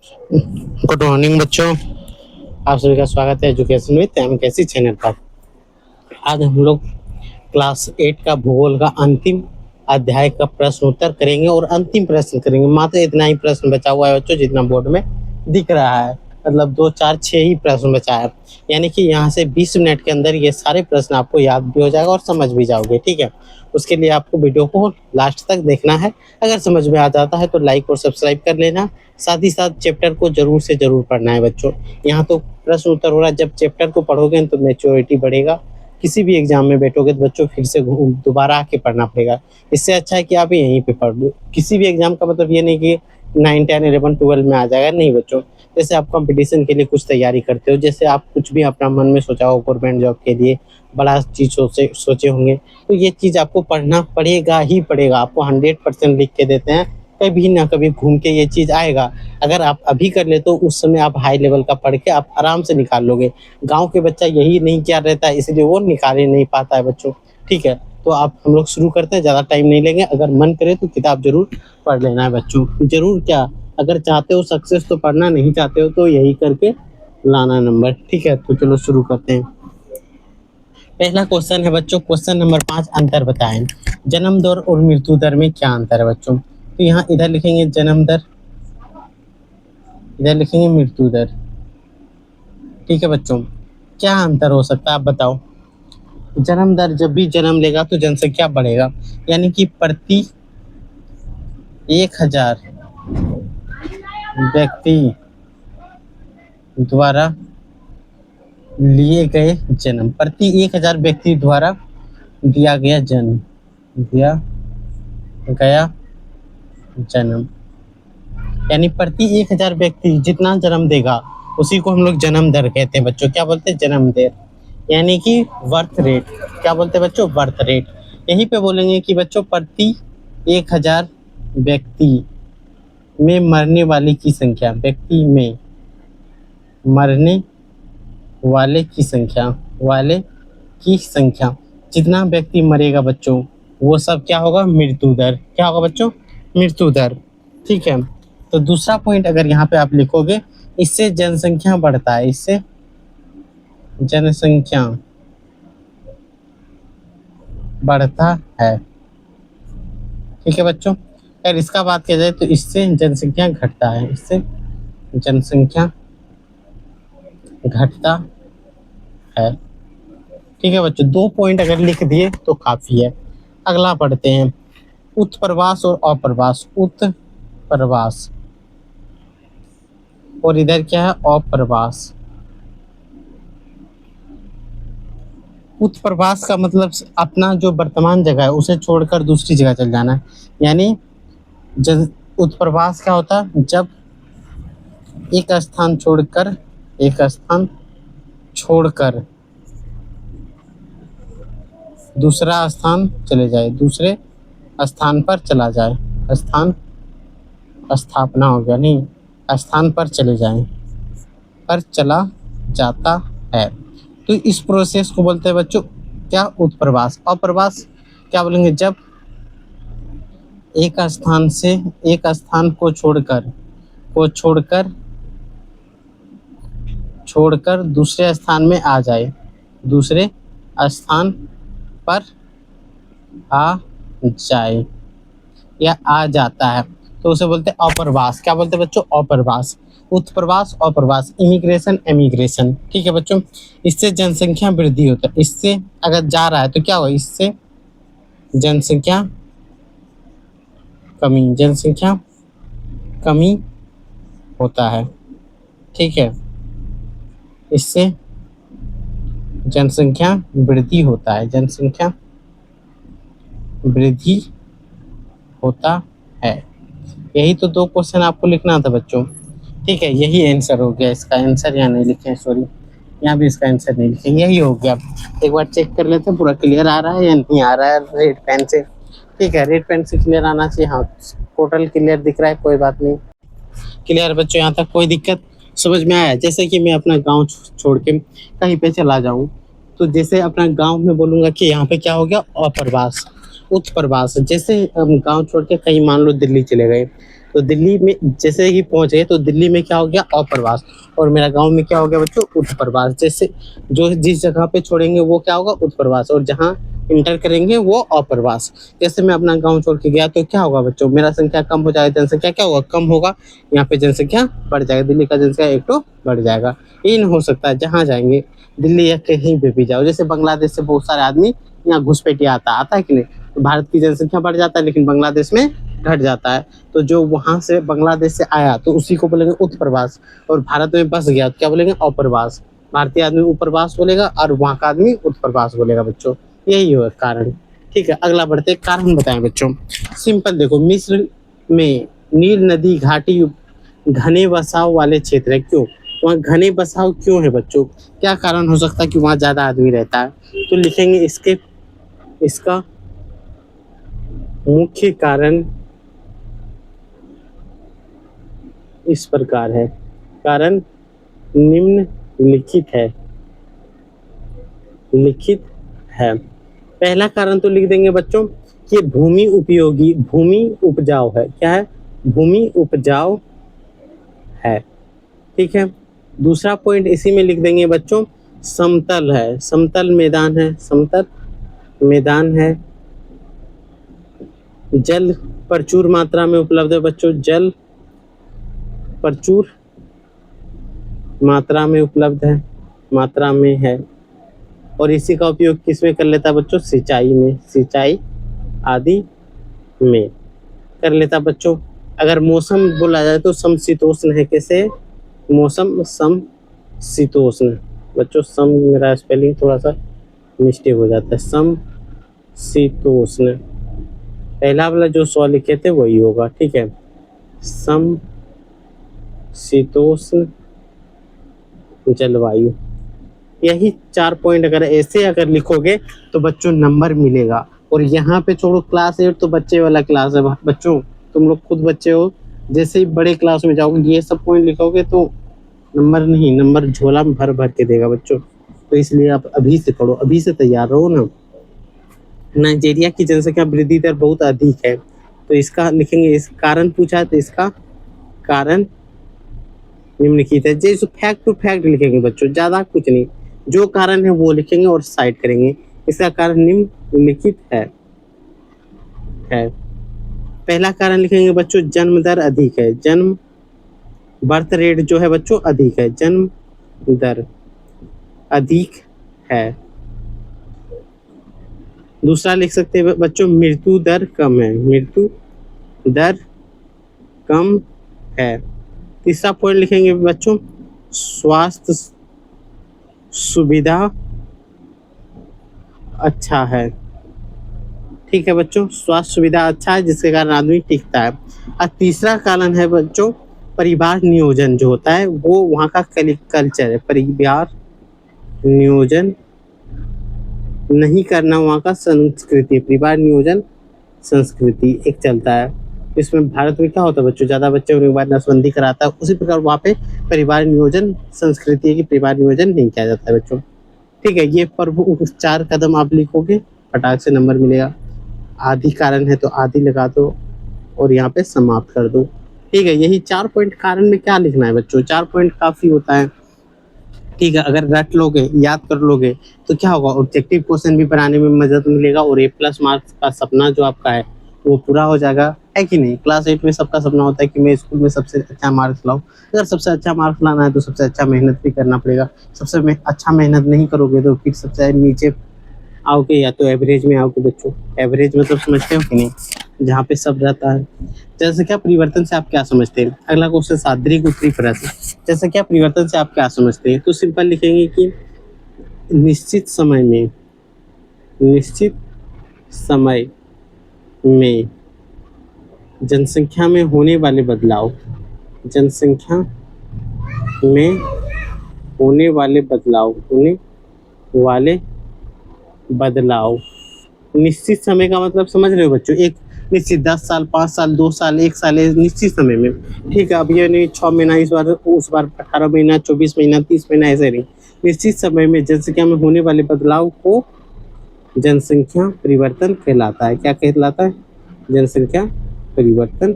Good morning बच्चों। आप सभी का स्वागत है एजुकेशन विद एमकेसी चैनल पर। आज हम लोग क्लास 8 का भूगोल का अंतिम अध्याय का प्रश्न उत्तर करेंगे और अंतिम प्रश्न करेंगे। मात्र इतना ही प्रश्न बचा हुआ है बच्चों, जितना बोर्ड में दिख रहा है। मतलब 2 4 6 ही प्रश्न बचा है। यानी कि यहाँ से 20 मिनट के अंदर ये सारे प्रश्न आपको याद भी हो जाएगा और समझ भी जाओगे। ठीक है, उसके लिए आपको वीडियो को लास्ट तक देखना है। अगर समझ में आ जाता है तो लाइक और सब्सक्राइब कर लेना। साथ ही साथ चैप्टर को जरूर से जरूर पढ़ना है बच्चों। यहाँ तो प्रश्न उत्तर हो रहा है, जब चैप्टर को पढ़ोगे तो मैच्योरिटी बढ़ेगा। किसी भी एग्जाम में बैठोगे तो बच्चों फिर से दोबारा आके पढ़ना पड़ेगा। इससे अच्छा है कि आप यहीं पे पढ़ लो। किसी भी एग्जाम का मतलब ये नहीं कि 9 10 11 12 में आ जाएगा, नहीं बच्चों। जैसे आप कंपटीशन के लिए कुछ तैयारी करते हो, जैसे आप कुछ भी अपना मन में सोचा हो गवर्नमेंट जॉब के लिए बड़ा चीज सोचे होंगे, तो ये चीज आपको पढ़ना पड़ेगा ही पड़ेगा। आपको 100% लिख के देते हैं, कभी ना कभी घूम के ये चीज आएगा। अगर आप अभी कर ले तो उस समय आप हाई लेवल का पढ़ के आप आराम से निकाल लोगे। गांव के बच्चा यही नहीं किया रहता है, इसलिए वो निकाल ही नहीं पाता है बच्चों। ठीक है, तो आप हम लोग शुरू करते हैं, ज़्यादा टाइम नहीं लेंगे। अगर मन करे तो किताब जरूर पढ़ लेना है बच्चों। जरूर क्या, अगर चाहते हो सक्सेस तो पढ़ना, नहीं चाहते हो तो यही करके लाना नंबर। ठीक है, तो चलो शुरू करते हैं। पहला क्वेश्चन है बच्चों, क्वेश्चन नंबर 5, अंतर बताएं। जन्म दर और मृत्यु दर में क्या अंतर है बच्चों? तो यहाँ इधर लिखेंगे जन्म दर, इधर लिखेंगे मृत्यु दर। ठीक है बच्चों, क्या अंतर हो सकता है आप बताओ? जन्म दर, जब भी जन्म लेगा तो जनसंख्या बढ़ेगा, यानी कि प्रति 1000 व्यक्ति द्वारा लिए गए जन्म, प्रति 1000 व्यक्ति द्वारा दिया गया जन्म, दिया गया जन्म, यानी प्रति 1000 व्यक्ति जितना जन्म देगा उसी को हम लोग जन्म दर कहते हैं बच्चों। क्या बोलते हैं? जन्म दर, यानी कि बर्थ रेट। क्या बोलते हैं बच्चों? Birth rate. यहीं पे बोलेंगे कि बच्चों प्रति 1000 व्यक्ति में मरने वाले की संख्या, व्यक्ति में मरने वाले की संख्या, वाले की संख्या, जितना व्यक्ति मरेगा बच्चों वो सब क्या होगा? मृत्यु दर। क्या होगा बच्चों? मृत्यु दर। ठीक है, तो दूसरा पॉइंट अगर यहाँ पे आप लिखोगे, इससे जनसंख्या बढ़ता है, इससे जनसंख्या बढ़ता है। ठीक है बच्चों, अगर इसका बात किया जाए तो इससे जनसंख्या घटता है, इससे जनसंख्या घटता है। ठीक है बच्चों, 2 पॉइंट अगर लिख दिए तो काफी है। अगला पढ़ते हैं, उत्प्रवास और अप्रवास। उत्प्रवास और इधर क्या है? अप्रवास। उत्प्रवास का मतलब अपना जो वर्तमान जगह है उसे छोड़कर दूसरी जगह चल जाना है। यानी उत्प्रवास क्या होता है? जब एक स्थान छोड़कर, एक स्थान छोड़कर दूसरा स्थान चले जाए, दूसरे स्थान पर चला जाए। स्थान, स्थापना हो गया, नहीं, स्थान पर चले जाए, पर चला जाता है। तो इस प्रोसेस को बोलते हैं बच्चों क्या? उत्प्रवास। अप्रवास क्या बोलेंगे? जब एक स्थान से, एक स्थान को छोड़कर, छोड़कर दूसरे स्थान में आ जाए, दूसरे स्थान पर आ जाए या आ जाता है, तो उसे बोलते हैं अप्रवास। क्या बोलते हैं बच्चों? अप्रवास। उत्प्रवास, अप्रवास, इमिग्रेशन, एमिग्रेशन। ठीक है बच्चों, इससे जनसंख्या वृद्धि होता है। इससे अगर जा रहा है तो क्या होगा? इससे जनसंख्या कमी, जनसंख्या कमी होता है। ठीक है, इससे जनसंख्या वृद्धि होता है, जनसंख्या वृद्धि होता है। यही तो 2 क्वेश्चन आपको लिखना था बच्चों। ठीक है, यही आंसर हो गया। इसका आंसर यहाँ नहीं लिखे, सॉरी, यहाँ भी इसका आंसर नहीं लिखे, यही हो गया। एक बार चेक कर लेते हैं पूरा क्लियर आ रहा है या नहीं आ रहा है रेड पेन से। ठीक है, रेड पेन से क्लियर आना चाहिए। हाँ, टोटल क्लियर दिख रहा है, कोई बात नहीं। क्लियर बच्चों, यहाँ तक कोई दिक्कत समझ में आया? जैसे कि मैं अपना गांव छोड़ के कहीं पे चला जाऊं, तो जैसे अपना गांव में बोलूंगा कि यहाँ पे क्या हो गया? अप्रवास। उत्प्रवास, जैसे गांव छोड़ के कहीं मान लो दिल्ली चले गए, तो दिल्ली में जैसे ही पहुंच गए तो दिल्ली में क्या हो गया, अप्रवास, और मेरा गांव में क्या हो गया बच्चों, उत्प्रवास। जैसे जो जिस जगह पे छोड़ेंगे वो क्या होगा, उत्प्रवास, और जहाँ इंटर करेंगे वो अप्रवास। जैसे मैं अपना गांव छोड़ के गया तो क्या होगा बच्चों, मेरा संख्या कम हो जाएगा, जनसंख्या क्या होगा, कम होगा, यहाँ पे जनसंख्या बढ़ जाएगा, दिल्ली का जनसंख्या एक तो बढ़ जाएगा। ये नहीं हो सकता जहाँ जाएंगे, दिल्ली या कहीं पे भी जाओ, जैसे बांग्लादेश से बहुत सारे आदमी यहाँ घुसपैठिया आता है कि नहीं, तो भारत की जनसंख्या बढ़ जाता है लेकिन बांग्लादेश में घट जाता है। तो जो वहां से बांग्लादेश से आया तो उसी को बोलेंगे उत्प्रवास, और भारत में बस गया तो क्या बोलेंगे, अप्रवास। भारतीय आदमी उपरवास बोलेगा और वहां का आदमी उत्प्रवास बोलेगा बच्चों, यही है कारण। ठीक है, अगला बढ़ते, कारण बताएं बच्चों। सिंपल देखो, मिस्र में नील नदी घाटी घने बसाव वाले क्षेत्र है, क्यों वहाँ घने बसाव क्यों है बच्चों, क्या कारण हो सकता है कि वहाँ ज्यादा आदमी रहता है, तो लिखेंगे इसका मुख्य कारण इस प्रकार है, कारण निम्नलिखित है, लिखित है। पहला कारण तो लिख देंगे बच्चों कि भूमि उपयोगी, भूमि उपजाऊ है, क्या है, भूमि उपजाऊ है। ठीक है, दूसरा पॉइंट इसी में लिख देंगे बच्चों, समतल है, समतल मैदान है, समतल मैदान है। जल प्रचुर मात्रा में उपलब्ध है बच्चों, जल प्रचुर मात्रा में उपलब्ध है, मात्रा में है, और इसी का उपयोग किस में कर लेता है बच्चों, सिंचाई में, सिंचाई आदि में कर लेता बच्चों। अगर मौसम बोला जाए तो समशीतोष्ण है, कैसे, मौसम समशीतोष्ण बच्चों, सम मेरा स्पेलिंग थोड़ा सा मिस्टेक हो जाता है, समशीतोष्ण, पहला वाला जो सौ लिखे थे वही होगा। ठीक है, समशीतोष्ण जलवायु, यही 4 पॉइंट अगर ऐसे अगर लिखोगे तो बच्चों नंबर मिलेगा। और यहाँ पे छोड़ो क्लास 8 तो बच्चे वाला क्लास है बच्चों, तुम लोग खुद बच्चे हो, जैसे ही बड़े क्लास में जाओगे ये सब पॉइंट लिखोगे तो नंबर नहीं, नंबर झोला में भर भर के देगा बच्चों। तो इसलिए आप अभी से पढ़ो, अभी से तैयार रहो ना। नाइजीरिया की जनसंख्या वृद्धि दर बहुत अधिक है, तो इसका लिखेंगे, इस कारण पूछा है तो इसका कारण निम्नलिखित है। जैसे फैक्ट टू फैक्ट लिखेंगे बच्चों, ज्यादा कुछ नहीं, जो कारण है वो लिखेंगे और साइड करेंगे, इसका कारण निम्नलिखित है। पहला कारण लिखेंगे बच्चों, जन्म दर अधिक है, जन्म बर्थ रेट जो है बच्चों अधिक है, जन्म दर अधिक है। दूसरा लिख सकते हैं बच्चों, मृत्यु दर कम है, मृत्यु दर कम है। तीसरा पॉइंट लिखेंगे बच्चों, स्वास्थ्य सुविधा अच्छा है। ठीक है बच्चों, स्वास्थ्य सुविधा अच्छा है जिसके कारण आदमी टिकता है। और तीसरा कारण है बच्चों, परिवार नियोजन जो होता है वो वहाँ का कल्चर है, परिवार नियोजन नहीं करना वहाँ का संस्कृति, परिवार नियोजन संस्कृति एक चलता है। इसमें भारत में क्या होता है बच्चों, ज्यादा बच्चे होने के बाद नसबंदी कराता है, उसी प्रकार वहाँ पे परिवार नियोजन संस्कृति है कि परिवार नियोजन नहीं किया जाता है बच्चों। ठीक है, ये प्रमुख 4 कदम आप लिखोगे, फटाक से नंबर मिलेगा। आदि कारण है तो आदि लगा दो और यहाँ पे समाप्त कर दो। ठीक है, यही 4 पॉइंट कारण में क्या लिखना है बच्चों, 4 पॉइंट काफी होता है। ठीक है, अगर रट लोगे, याद कर लोगे तो क्या होगा, ऑब्जेक्टिव क्वेश्चन भी बनाने में मदद मिलेगा और A+ मार्क्स का सपना जो आपका है वो पूरा हो जाएगा, है कि नहीं। क्लास 8 में सबका सपना होता है कि मैं स्कूल में सबसे अच्छा मार्क्स लाऊं। अगर सबसे अच्छा मार्क्स लाना है तो सबसे अच्छा मेहनत भी करना पड़ेगा, सबसे अच्छा मेहनत नहीं करोगे तो फिर सबसे नीचे आओगे या तो एवरेज में आओगे बच्चों। एवरेज मतलब समझते हो कि नहीं, जहाँ पे सब रहता है। जैसे क्या परिवर्तन से आप क्या समझते हैं, अगला क्वेश्चन सादृक उत्तरी प्रश्न, जैसे क्या परिवर्तन से आप क्या समझते हैं, तो सिंपल लिखेंगे कि निश्चित समय में जनसंख्या में होने वाले बदलाव, जनसंख्या में होने वाले बदलाव, निश्चित समय का मतलब समझ रहे हो बच्चों, एक निश्चित 10 साल 5 साल 2 साल 1 साल निश्चित समय में। ठीक है, अब ये नहीं 6 महीना इस बार उस बार 18 महीना 24 महीना 30 महीना ऐसे नहीं, निश्चित समय में जनसंख्या में होने वाले बदलाव को जनसंख्या परिवर्तन कहलाता है। क्या कहलाता है, जनसंख्या परिवर्तन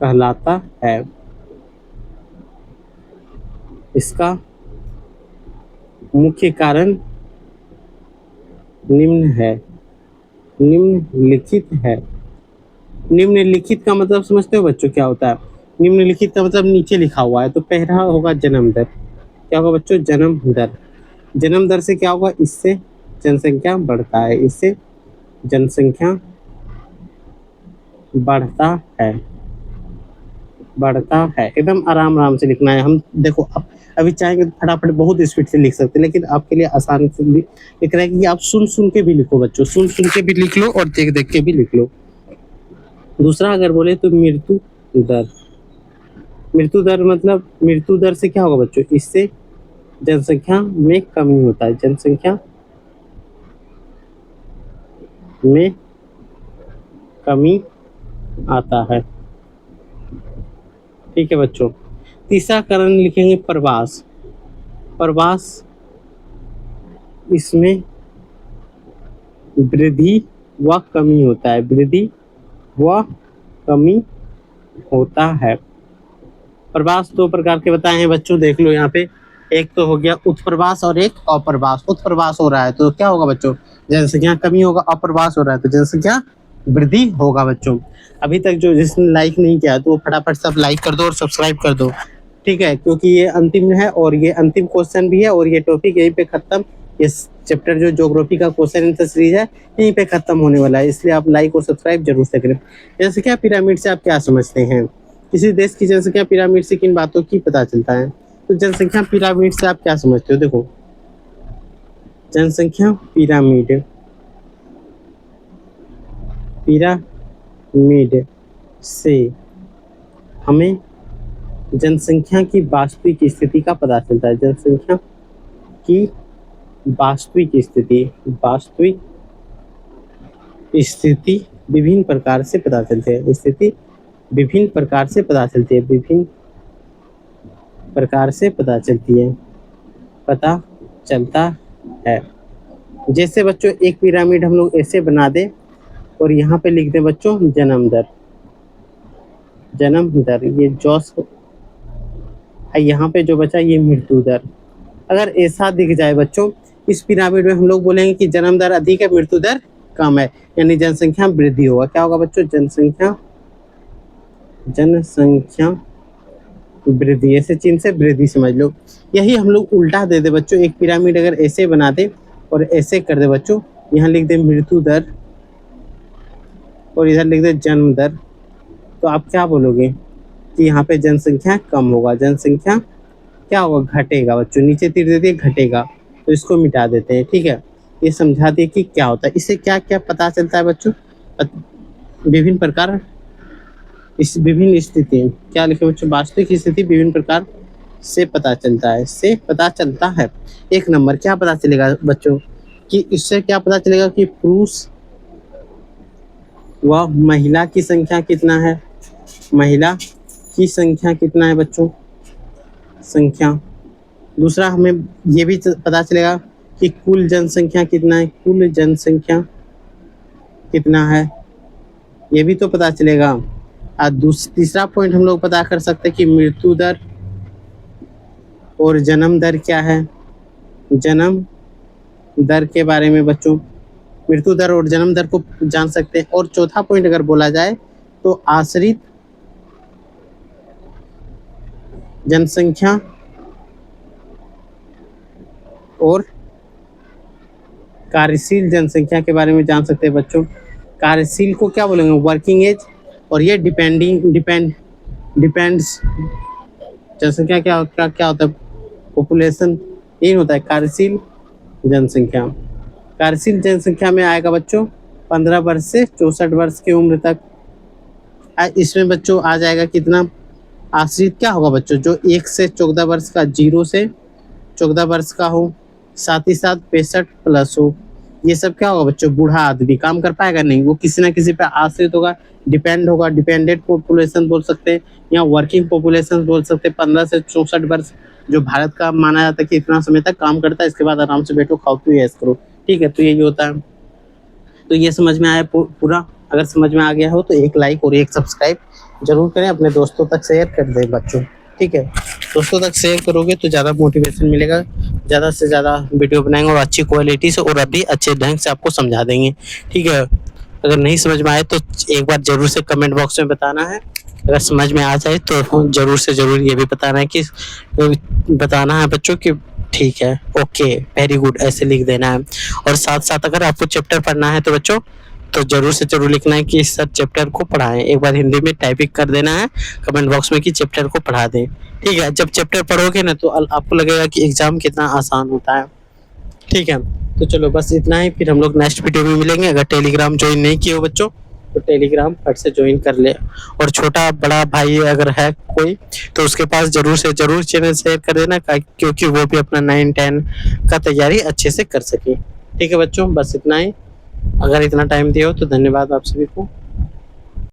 कहलाता है। इसका मुख्य कारण निम्न है, निम्नलिखित है। निम्नलिखित का मतलब समझते हो बच्चों क्या होता है? निम्नलिखित का मतलब नीचे लिखा हुआ है। तो पहला होगा जन्म दर। क्या होगा बच्चों? जन्म दर। जन्म दर से क्या होगा? इससे जनसंख्या बढ़ता है, इससे जनसंख्या बढ़ता है, बढ़ता है। एकदम आराम आराम से लिखना है। हम देखो अब अभी चाहेंगे तो फटाफट बहुत स्पीड से लिख सकते हैं, लेकिन आपके लिए आसान से लिख रहा है कि आप सुन सुन के भी लिखो बच्चों, सुन सुन के भी लिख लो और देख देख के भी लिख लो। दूसरा अगर बोले तो मृत्यु दर। मृत्यु दर मतलब मृत्यु दर से क्या होगा बच्चों? इससे जनसंख्या में कमी होता है, जनसंख्या में कमी आता है। ठीक है बच्चों। तीसरा कारण लिखेंगे प्रवास। प्रवास, इसमें वृद्धि व कमी होता है, वृद्धि व कमी होता है। प्रवास दो प्रकार के बताए हैं बच्चों, देख लो यहाँ पे। एक तो हो गया उत्प्रवास और एक अप्रवास। उत्प्रवास हो रहा है तो क्या होगा बच्चों? जनसंख्या कमी होगा। अप्रवास हो रहा है तो जनसंख्या वृद्धि होगा बच्चों। अभी तक जो जिसने लाइक नहीं किया तो वो फटाफट सब लाइक कर दो और सब्सक्राइब कर दो, ठीक है? क्योंकि ये अंतिम है और ये अंतिम क्वेश्चन भी है और ये टॉपिक यहीं पे खत्म। इस चैप्टर जो ज्योग्राफी का क्वेश्चन आंसर सीरीज है यहीं पे खत्म होने वाला है, इसलिए आप लाइक और सब्सक्राइब जरूर से करें। जनसंख्या पिरामिड से आप क्या समझते हैं? किसी देश की जनसंख्या पिरामिड से किन बातों की पता चलता है? तो जनसंख्या पिरामिड से आप क्या समझते हो? देखो, जनसंख्या पिरामिड, पिरामिड से हमें जनसंख्या की वास्तविक स्थिति का पता चलता है। जनसंख्या की वास्तविक स्थिति, वास्तविक स्थिति विभिन्न प्रकार से पता चलती है। स्थिति विभिन्न प्रकार से पता चलती है, विभिन्न प्रकार से पता चलती है, पता चलता है। जैसे बच्चों एक पिरामिड हम लोग ऐसे बना दे और यहाँ पे लिख दे बच्चों जन्म दर, जन्म दर, ये जॉस, यहाँ पे जो बचा ये मृत्यु दर। अगर ऐसा दिख जाए बच्चों इस पिरामिड में, हम लोग बोलेंगे कि जन्म दर अधिक है, मृत्यु दर कम है, यानी जनसंख्या वृद्धि होगा। क्या होगा बच्चों? जनसंख्या, जनसंख्या वृद्धि, ऐसे चिन्ह से वृद्धि समझ लो। यही हम लोग उल्टा दे दे बच्चों, एक पिरामिड अगर ऐसे बना दे और ऐसे कर दे बच्चों, यहाँ लिख दे मृत्यु दर और इधर लिख दे जन्म दर, तो आप क्या बोलोगे? कि यहाँ पे जनसंख्या कम होगा, जनसंख्या क्या होगा? घटेगा बच्चों। नीचे तीर दे दिए घटेगा, तो इसको मिटा देते हैं, ठीक है? ये समझा दिए कि क्या होता है। इससे क्या क्या पता चलता है बच्चों? विभिन्न प्रकार, इस विभिन्न स्थिति, क्या लिखे बच्चों? वास्तविक स्थिति विभिन्न प्रकार से पता चलता है, से पता चलता है। एक नंबर क्या पता चलेगा बच्चों? कि इससे क्या पता चलेगा कि पुरुष व महिला की संख्या कितना है, महिला की संख्या कितना है बच्चों, संख्या। दूसरा हमें ये भी पता चलेगा कि कुल जनसंख्या कितना है, कुल जनसंख्या कितना है, ये भी तो पता चलेगा। तीसरा पॉइंट हम लोग पता कर सकते हैं कि मृत्यु दर और जन्म दर क्या है, जन्म दर के बारे में बच्चों, मृत्यु दर और जन्म दर को जान सकते हैं। और चौथा पॉइंट अगर बोला जाए तो आश्रित जनसंख्या और कार्यशील जनसंख्या के बारे में जान सकते हैं बच्चों। कार्यशील को क्या बोलेंगे? Working age. और ये डिपेंड्स जनसंख्या क्या क्या क्या होता है? पॉपुलेशन, यही होता है कार्यशील जनसंख्या। कार्यशील जनसंख्या में आएगा बच्चों 15 वर्ष से 64 वर्ष की उम्र तक। इसमें बच्चों आ जाएगा कितना? आश्रित क्या होगा बच्चों? जो 1 से 14 वर्ष का, 0 से 14 वर्ष का हो, साथ ही साथ 65 प्लस हो। ये सब क्या होगा बच्चों? बूढ़ा आदमी। काम कर पाएगा नहीं, वो किसी ना किसी पे आश्रित होगा, डिपेंड होगा। डिपेंडेंट पॉपुलेशन बोल सकते हैं या वर्किंग पॉपुलेशन बोल सकते हैं। 15 से 64 वर्ष जो भारत का माना जाता है कि इतना समय तक काम करता है, इसके बाद आराम से बैठो, खाओ पियो ऐश करो, ठीक है? तो यही होता है। तो ये समझ में आया पूरा? अगर समझ में आ गया हो तो एक लाइक और एक सब्सक्राइब जरूर करें, अपने दोस्तों तक शेयर कर दें बच्चों, ठीक है। दोस्तों तक शेयर करोगे तो ज़्यादा मोटिवेशन मिलेगा, ज़्यादा से ज़्यादा वीडियो बनाएंगे और अच्छी क्वालिटी से और अभी अच्छे ढंग से आपको समझा देंगे, ठीक है। अगर नहीं समझ में आए तो एक बार ज़रूर से कमेंट बॉक्स में बताना है, अगर समझ में आ जाए तो ज़रूर से ज़रूर ये भी बताना है कि बताना है बच्चों कि ठीक है, ओके, वेरी गुड, ऐसे लिख देना है। और साथ-साथ अगर आपको चैप्टर पढ़ना है तो बच्चों तो ज़रूर से ज़रूर लिखना है कि सर चैप्टर को पढ़ाएँ। एक बार हिंदी में टाइपिंग कर देना है कमेंट बॉक्स में कि चैप्टर को पढ़ा दें, ठीक है। जब चैप्टर पढ़ोगे ना तो आपको लगेगा कि एग्ज़ाम कितना आसान होता है, ठीक है। तो चलो बस इतना ही, फिर हम लोग नेक्स्ट वीडियो में मिलेंगे। अगर टेलीग्राम ज्वाइन नहीं किए हो बच्चों तो टेलीग्राम फट से ज्वाइन कर ले, और छोटा बड़ा भाई अगर है कोई तो उसके पास ज़रूर से ज़रूर चैनल शेयर कर देना, क्योंकि वो भी अपना 9-10 का तैयारी अच्छे से कर सके, ठीक है बच्चों। बस इतना ही, अगर इतना टाइम दिया हो तो धन्यवाद आप सभी को।